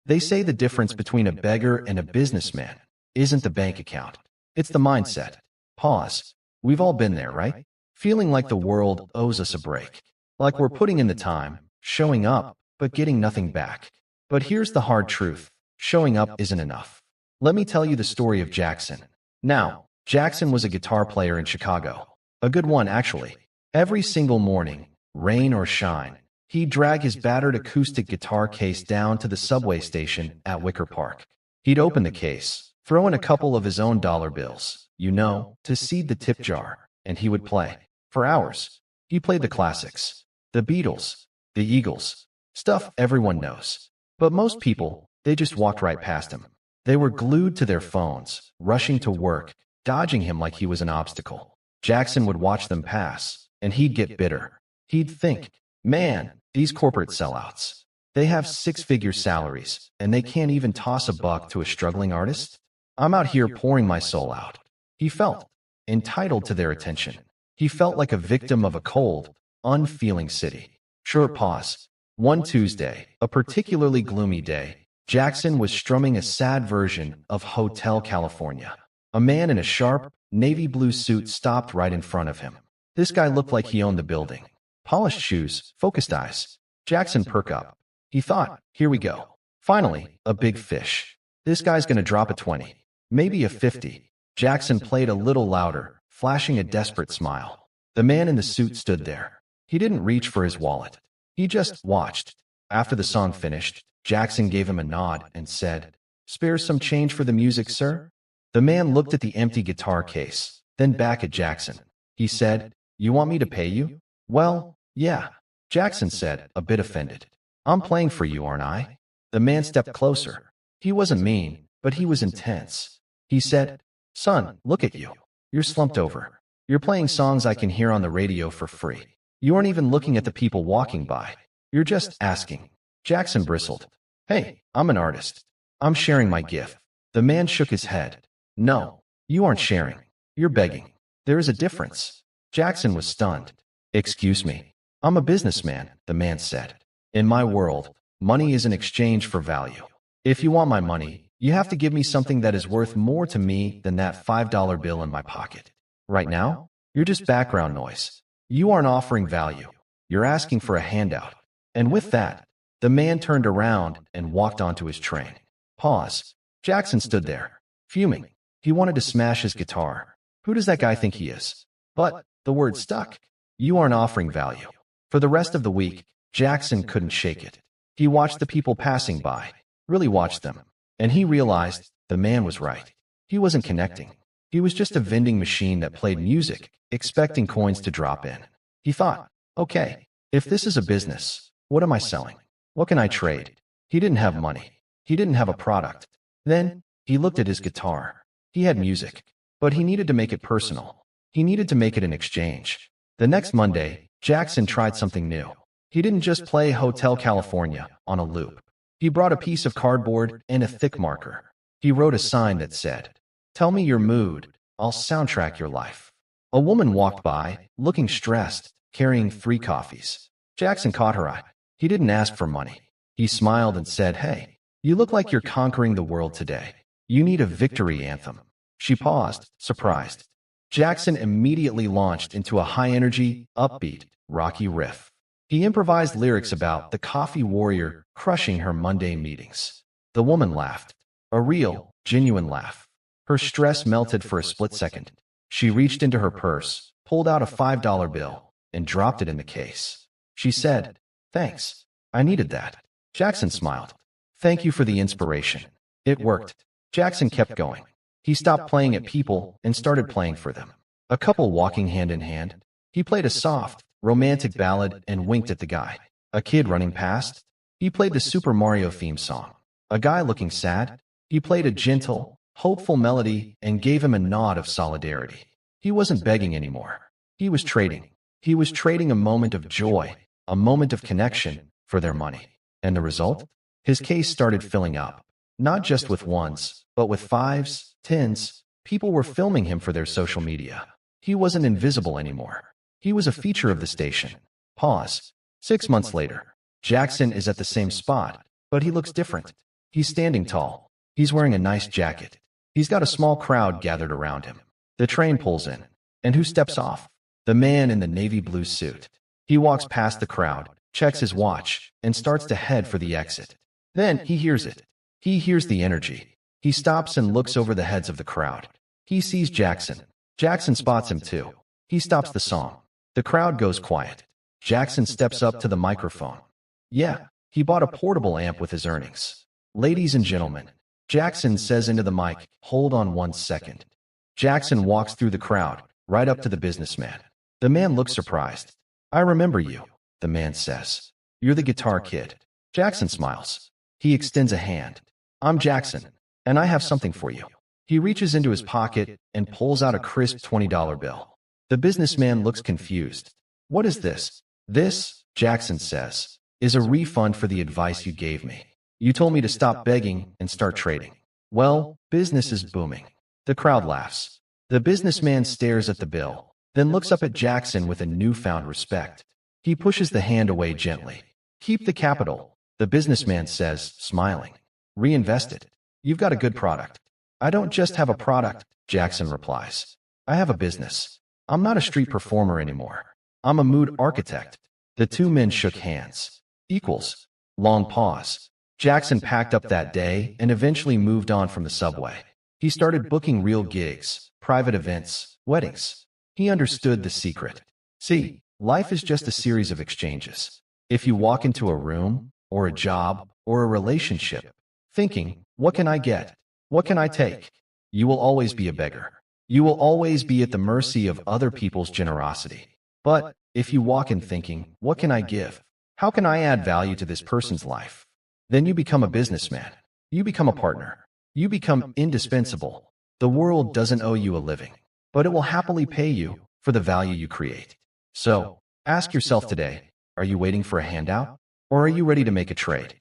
They say the difference between a beggar and a businessman isn't the bank account. It's the mindset. Pause. We've all been there, right? Feeling like the world owes us a break. Like we're putting in the time, showing up, but getting nothing back. But here's the hard truth. Showing up isn't enough. Let me tell you the story of Jackson. Now, Jackson was a guitar player in Chicago. A good one, actually. Every single morning, rain or shine, he'd drag his battered acoustic guitar case down to the subway station at Wicker Park. He'd open the case, throw in a couple of his own dollar bills, to seed the tip jar, and he would play. For hours. He played the classics. The Beatles. The Eagles. Stuff everyone knows. But most people, they just walked right past him. They were glued to their phones, rushing to work, dodging him like he was an obstacle. Jackson would watch them pass, and he'd get bitter. He'd think, man, these corporate sellouts. They have six-figure salaries, and they can't even toss a buck to a struggling artist? I'm out here pouring my soul out. He felt entitled to their attention. He felt like a victim of a cold, unfeeling city. Short pause. One Tuesday, a particularly gloomy day, Jackson was strumming a sad version of Hotel California. A man in a sharp, navy blue suit stopped right in front of him. This guy looked like he owned the building. Polished shoes, focused eyes. Jackson perked up. He thought, here we go. Finally, a big fish. This guy's gonna drop a 20. Maybe a 50. Jackson played a little louder, flashing a desperate smile. The man in the suit stood there. He didn't reach for his wallet. He just watched. After the song finished, Jackson gave him a nod and said, "Spare some change for the music, sir?" The man looked at the empty guitar case, then back at Jackson. He said, "You want me to pay you?" "Well, yeah," Jackson said, a bit offended. "I'm playing for you, aren't I?" The man stepped closer. He wasn't mean, but he was intense. He said, "Son, look at you. You're slumped over. You're playing songs I can hear on the radio for free. You aren't even looking at the people walking by. You're just asking." Jackson bristled. "Hey, I'm an artist. I'm sharing my gift." The man shook his head. "No, you aren't sharing. You're begging. There is a difference." Jackson was stunned. "Excuse me. I'm a businessman," the man said. "In my world, money is an exchange for value. If you want my money, you have to give me something that is worth more to me than that $5 bill in my pocket. Right now, you're just background noise. You aren't offering value. You're asking for a handout." And with that, the man turned around and walked onto his train. Pause. Jackson stood there, fuming. He wanted to smash his guitar. Who does that guy think he is? But the word stuck. You aren't offering value. For the rest of the week, Jackson couldn't shake it. He watched the people passing by, really watched them, and he realized the man was right. He wasn't connecting. He was just a vending machine that played music, expecting coins to drop in. He thought, okay, if this is a business, what am I selling? What can I trade? He didn't have money. He didn't have a product. Then, he looked at his guitar. He had music, but he needed to make it personal. He needed to make it an exchange. The next Monday, Jackson tried something new. He didn't just play Hotel California on a loop. He brought a piece of cardboard and a thick marker. He wrote a sign that said, "Tell me your mood, I'll soundtrack your life." A woman walked by, looking stressed, carrying 3 coffees. Jackson caught her eye. He didn't ask for money. He smiled and said, "Hey, you look like you're conquering the world today. You need a victory anthem." She paused, surprised. Jackson immediately launched into a high-energy, upbeat, rocky riff. He improvised lyrics about the coffee warrior crushing her Monday meetings. The woman laughed. A real, genuine laugh. Her stress melted for a split second. She reached into her purse, pulled out a $5 bill, and dropped it in the case. She said, "Thanks. I needed that." Jackson smiled. "Thank you for the inspiration." It worked. Jackson kept going. He stopped playing at people and started playing for them. A couple walking hand in hand. He played a soft, romantic ballad and winked at the guy. A kid running past. He played the Super Mario theme song. A guy looking sad. He played a gentle, hopeful melody and gave him a nod of solidarity. He wasn't begging anymore. He was trading. He was trading a moment of joy, a moment of connection, for their money. And the result? His case started filling up. Not just with ones, but with 5s, 10s. People were filming him for their social media. He wasn't invisible anymore. He was a feature of the station. Pause. 6 months later, Jackson is at the same spot, but he looks different. He's standing tall. He's wearing a nice jacket. He's got a small crowd gathered around him. The train pulls in. And who steps off? The man in the navy blue suit. He walks past the crowd, checks his watch, and starts to head for the exit. Then he hears it. He hears the energy. He stops and looks over the heads of the crowd. He sees Jackson. Jackson spots him too. He stops the song. The crowd goes quiet. Jackson steps up to the microphone. Yeah, he bought a portable amp with his earnings. Ladies and gentlemen, Jackson says into the mic, hold on 1 second. Jackson walks through the crowd, right up to the businessman. The man looks surprised. I remember you, the man says. You're the guitar kid. Jackson smiles. He extends a hand. I'm Jackson, and I have something for you. He reaches into his pocket and pulls out a crisp $20 bill. The businessman looks confused. What is this? This, Jackson says, is a refund for the advice you gave me. You told me to stop begging and start trading. Well, business is booming. The crowd laughs. The businessman stares at the bill, then looks up at Jackson with a newfound respect. He pushes the hand away gently. Keep the capital, the businessman says, smiling. Reinvest it. You've got a good product. I don't just have a product, Jackson replies. I have a business. I'm not a street performer anymore. I'm a mood architect. The two men shook hands. Equals. Long pause. Jackson packed up that day and eventually moved on from the subway. He started booking real gigs, private events, weddings. He understood the secret. See, life is just a series of exchanges. If you walk into a room, or a job, or a relationship, thinking, what can I get? What can I take? You will always be a beggar. You will always be at the mercy of other people's generosity. But if you walk in thinking, what can I give? How can I add value to this person's life? Then you become a businessman. You become a partner. You become indispensable. The world doesn't owe you a living, but it will happily pay you for the value you create. So, ask yourself today, are you waiting for a handout? Or are you ready to make a trade?